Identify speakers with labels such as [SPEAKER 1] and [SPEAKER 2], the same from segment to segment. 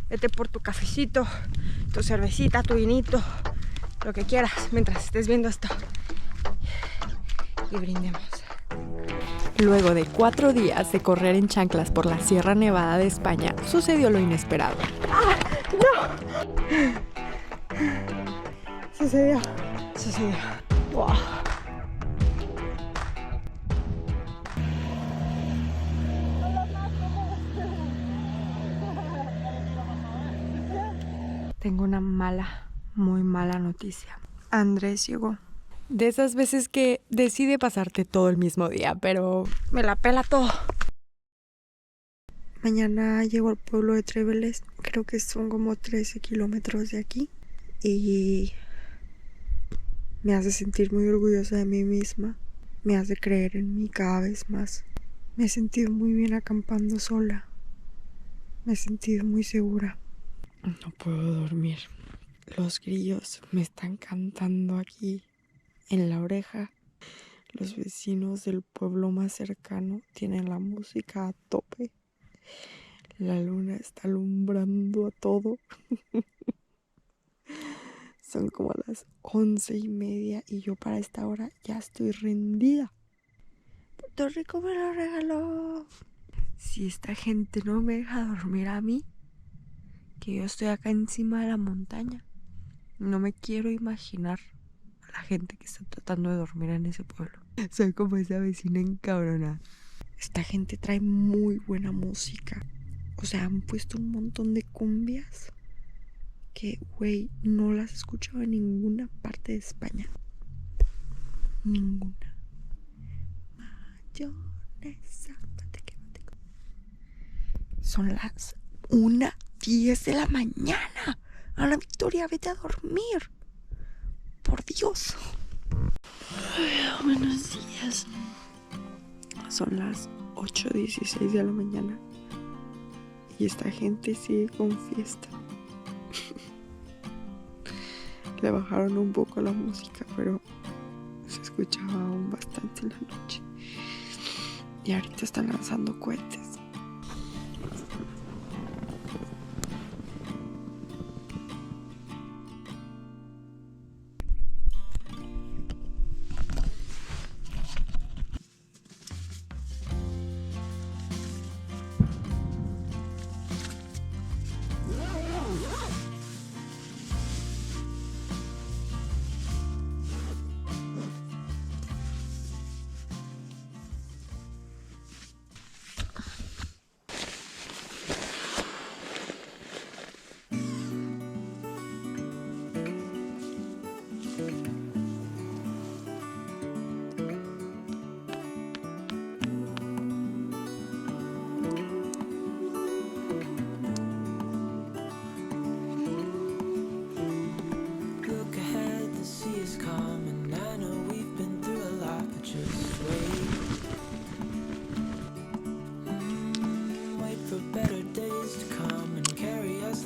[SPEAKER 1] vete por tu cafecito, tu cervecita, tu vinito, lo que quieras mientras estés viendo esto. Y brindemos.
[SPEAKER 2] Luego de 4 días de correr en chanclas por la Sierra Nevada de España, sucedió lo inesperado.
[SPEAKER 1] ¡Ah! ¡No! Sucedió. Wow. Tengo una muy mala noticia. Andrés llegó.
[SPEAKER 2] De esas veces que decide pasarte todo el mismo día, pero
[SPEAKER 1] me la pela todo. Mañana llego al pueblo de Tréveles. Creo que son como 13 kilómetros de aquí. Y me hace sentir muy orgullosa de mí misma. Me hace creer en mí cada vez más. Me he sentido muy bien acampando sola. Me he sentido muy segura.
[SPEAKER 2] no puedo dormir. Los grillos me están cantando aquí en la oreja. Los vecinos del pueblo más cercano tienen la música a tope. La luna está alumbrando a todo. Son como las 11:30 y yo para esta hora ya estoy rendida.
[SPEAKER 1] Puerto Rico me lo regaló. Si esta gente no me deja dormir a mí, que yo estoy acá encima de la montaña, no me quiero imaginar a la gente que está tratando de dormir en ese pueblo. Soy como esa vecina encabronada. Esta gente trae muy buena música. O sea, han puesto un montón de cumbias que, güey, no las he escuchado en ninguna parte de España. Ninguna. Mayonesa. Son las 1:10 de la mañana. Ana Victoria, vete a dormir. Por Dios. Ay, buenos días. Son las 8:16 de la mañana. Y esta gente sigue con fiesta. Le bajaron un poco la música, pero se escuchaba aún bastante en la noche. Y ahorita están lanzando cohetes.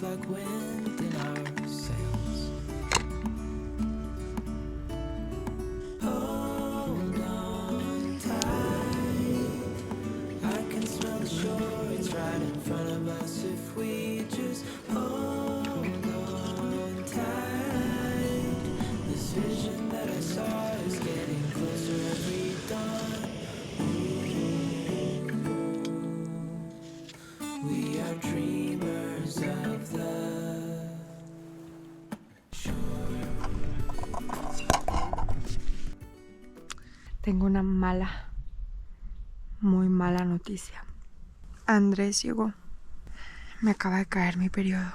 [SPEAKER 3] like wind in our sails. Hold on tight, I can smell the shore, it's right in front of us if we just hold on tight. This vision that I saw is getting closer every dawn. We are dreamers of the shore.
[SPEAKER 1] Tengo una muy mala noticia. Andrés llegó. Me acaba de caer mi periodo.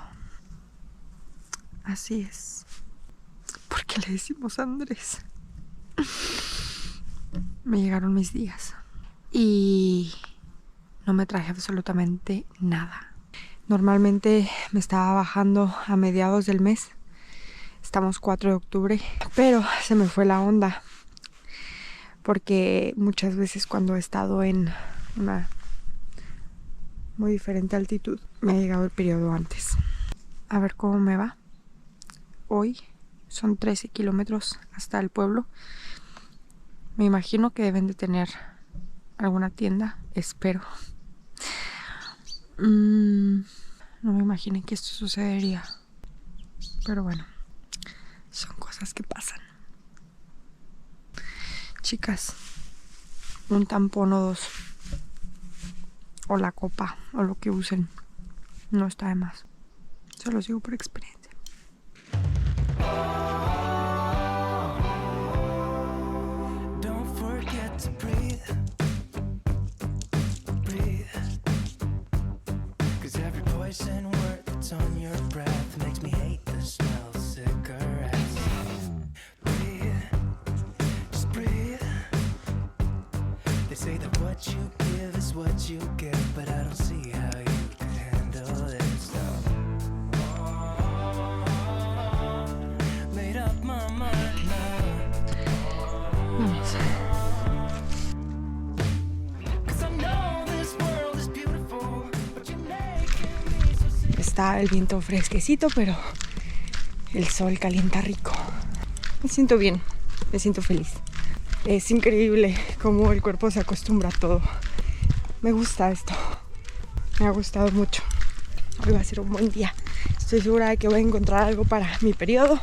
[SPEAKER 1] Así es. ¿Por qué le decimos Andrés? Me llegaron mis días. Y no me traje absolutamente nada. Normalmente me estaba bajando a mediados del mes. Estamos 4 de octubre. Pero se me fue la onda. Porque muchas veces cuando he estado en una muy diferente altitud, me ha llegado el periodo antes. A ver cómo me va. Hoy son 13 kilómetros hasta el pueblo. Me imagino que deben de tener alguna tienda. Espero. No me imaginé que esto sucedería. Pero bueno, son cosas que pasan. Chicas, un tampón o 2. O la copa, o lo que usen. No está de más. Se los digo por experiencia.
[SPEAKER 3] Don't forget to breathe. Breathe. 'Cause every poison word that's on your breath makes me hate the smell of cigarettes. Breathe. Just breathe. They say that what you give is what you get, but I don't see how you can handle this. Made up my mind now.
[SPEAKER 1] Vamos.
[SPEAKER 3] 'Cause I know this world is beautiful, but you're making me so sick.
[SPEAKER 1] Está el viento fresquecito, pero el sol calienta rico. Me siento bien, me siento feliz. Es increíble cómo el cuerpo se acostumbra a todo. Me gusta esto. Me ha gustado mucho. Hoy va a ser un buen día. Estoy segura de que voy a encontrar algo para mi periodo.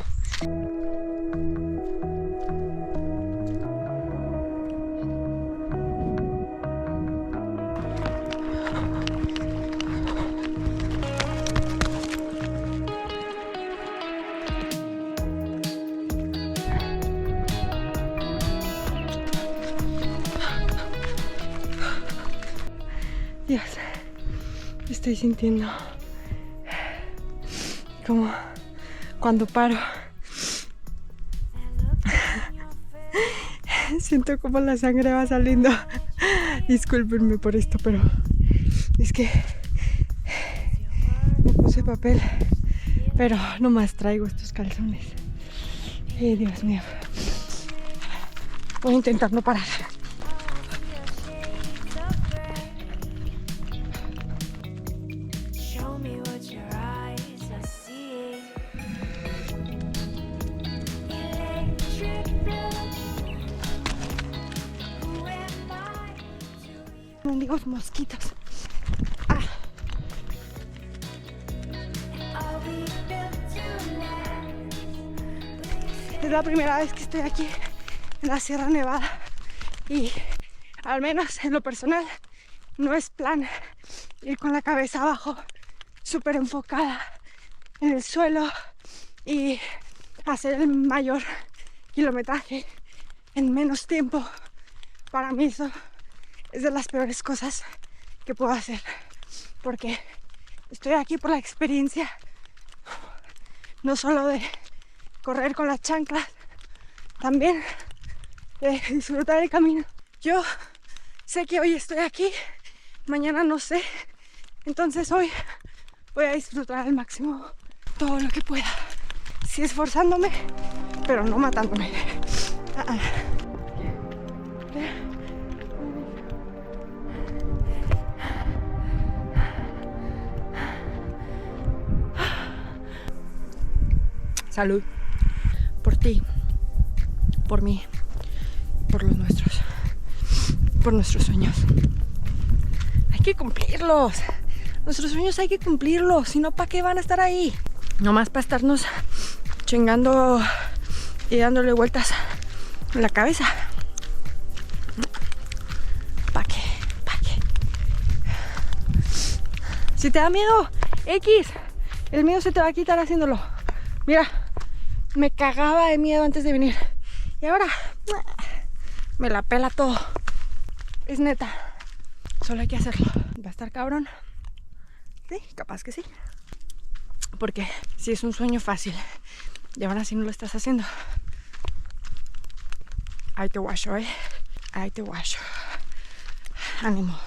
[SPEAKER 1] Dios, estoy sintiendo como cuando paro. Siento como la sangre va saliendo. Discúlpenme por esto, pero es que me puse papel, pero nomás traigo estos calzones. Dios mío. Voy a intentar no parar.
[SPEAKER 4] Show me what your eyes are seeing. Electric blue. Who am I to you?
[SPEAKER 1] Mendigos mosquitos.
[SPEAKER 4] Are we built to last?
[SPEAKER 1] Es la primera vez que estoy aquí en la Sierra Nevada y al menos en lo personal no es plan ir con la cabeza abajo, súper enfocada en el suelo y hacer el mayor kilometraje en menos tiempo. Para mí eso es de las peores cosas que puedo hacer, porque estoy aquí por la experiencia, no solo de correr con las chanclas, también de disfrutar el camino. Yo sé que hoy estoy aquí, mañana no sé, entonces hoy voy a disfrutar al máximo todo lo que pueda, sí esforzándome, pero no matándome. Salud. Por ti, por mí, por los nuestros, por nuestros sueños. Hay que cumplirlos. Nuestros sueños hay que cumplirlos. Si no, ¿para qué van a estar ahí? Nomás para estarnos chingando y dándole vueltas en la cabeza. ¿Para qué? ¿Para qué? Si te da miedo, X, el miedo se te va a quitar haciéndolo. Mira, me cagaba de miedo antes de venir. Y ahora me la pela todo. Es neta. Solo hay que hacerlo. ¿Va a estar cabrón? Sí, capaz que sí. Porque si es un sueño fácil y ahora si no lo estás haciendo, ahí te guacho, ahí te guacho. Ánimo.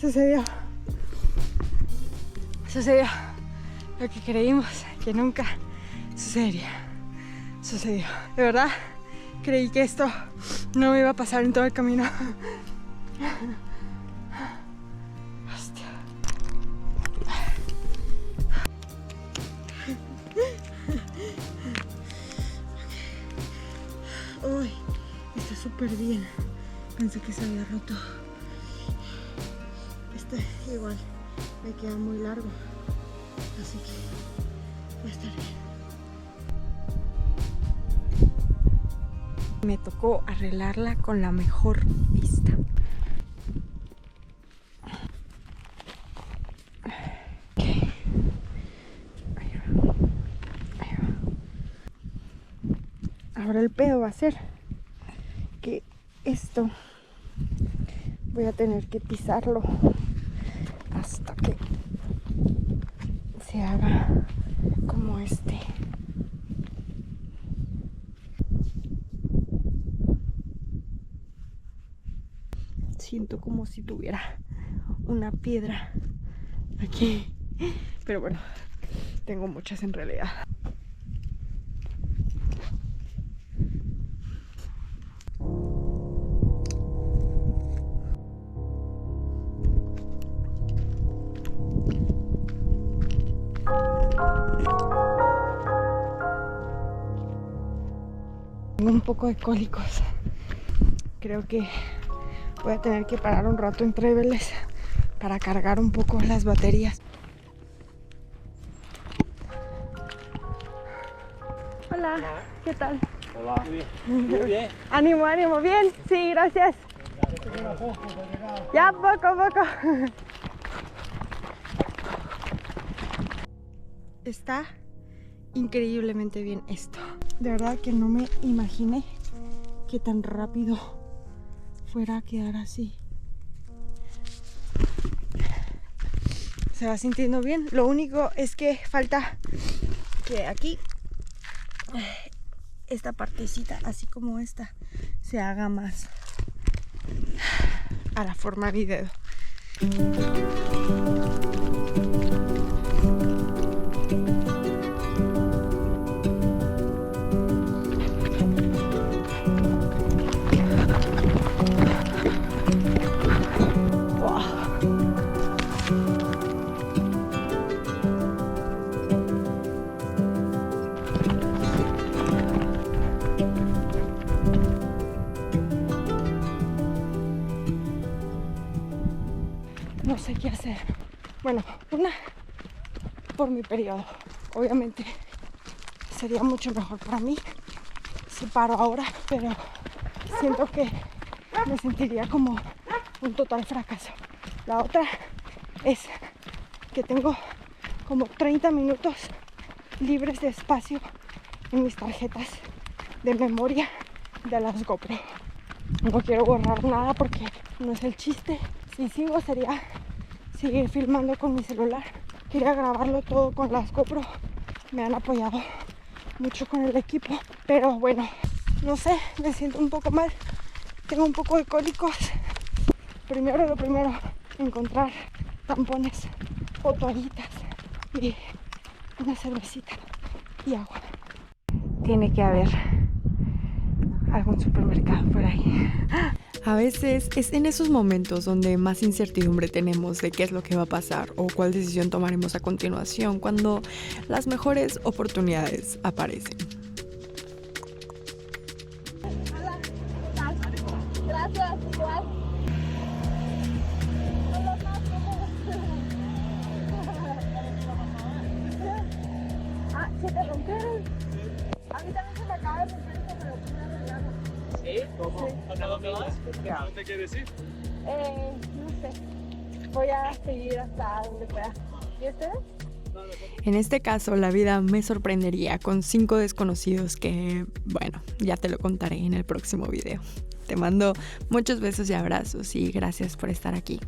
[SPEAKER 2] Sucedió. Sucedió lo que creímos que nunca sucedería. Sucedió. De verdad, creí que esto no me iba a pasar en todo el camino. Hostia. Uy, está súper bien. Pensé que se había roto. Este igual me queda muy largo, así que va a estar bien. Me tocó arreglarla con la mejor vista. Okay. Ahí va. Ahí va. Ahora el pedo va a ser que esto voy a tener que pisarlo hasta que se haga como este. Siento como si tuviera una piedra aquí, pero bueno, tengo muchas en realidad. Tengo un poco de cólicos. Creo que voy a tener que parar un rato en Treveles para cargar un poco las baterías. Hola, ¿qué tal?
[SPEAKER 5] Hola. Muy bien.
[SPEAKER 2] Ánimo, ánimo, bien. Sí, gracias. Ya poco a poco. Está increíblemente bien esto. De verdad que no me imaginé que tan rápido fuera a quedar así. Se va sintiendo bien. Lo único es que falta que aquí esta partecita, así como esta, se haga más a la forma de dedo. No sé qué hacer. Bueno, una, por mi periodo. Obviamente sería mucho mejor para mí si paro ahora, pero siento que me sentiría como un total fracaso. La otra es que tengo como 30 minutos libres de espacio en mis tarjetas de memoria de las GoPro. No quiero borrar nada porque no es el chiste. Si sigo sería seguir filmando con mi celular. Quería grabarlo todo con las GoPro. Me han apoyado mucho con el equipo. Pero bueno, no sé, me siento un poco mal. Tengo un poco de cólicos. Primero lo primero, encontrar tampones o toallitas y una cervecita y agua. Tiene que haber algún supermercado por ahí.
[SPEAKER 1] A veces es en esos momentos donde más incertidumbre tenemos de qué es lo que va a pasar o cuál decisión tomaremos a continuación, cuando las mejores oportunidades aparecen.
[SPEAKER 2] Gracias, igual. Ah, ¿se te rompieron? A mí también se me acaba de romper, pero tú me arreglaron.
[SPEAKER 5] ¿Sí? ¿Cómo? ¿A dónde vas? ¿No te quieres ir?
[SPEAKER 2] No sé. Voy a seguir hasta donde pueda. ¿Y ustedes?
[SPEAKER 1] En este caso, la vida me sorprendería con 5 desconocidos que, bueno, ya te lo contaré en el próximo video. Te mando muchos besos y abrazos y gracias por estar aquí.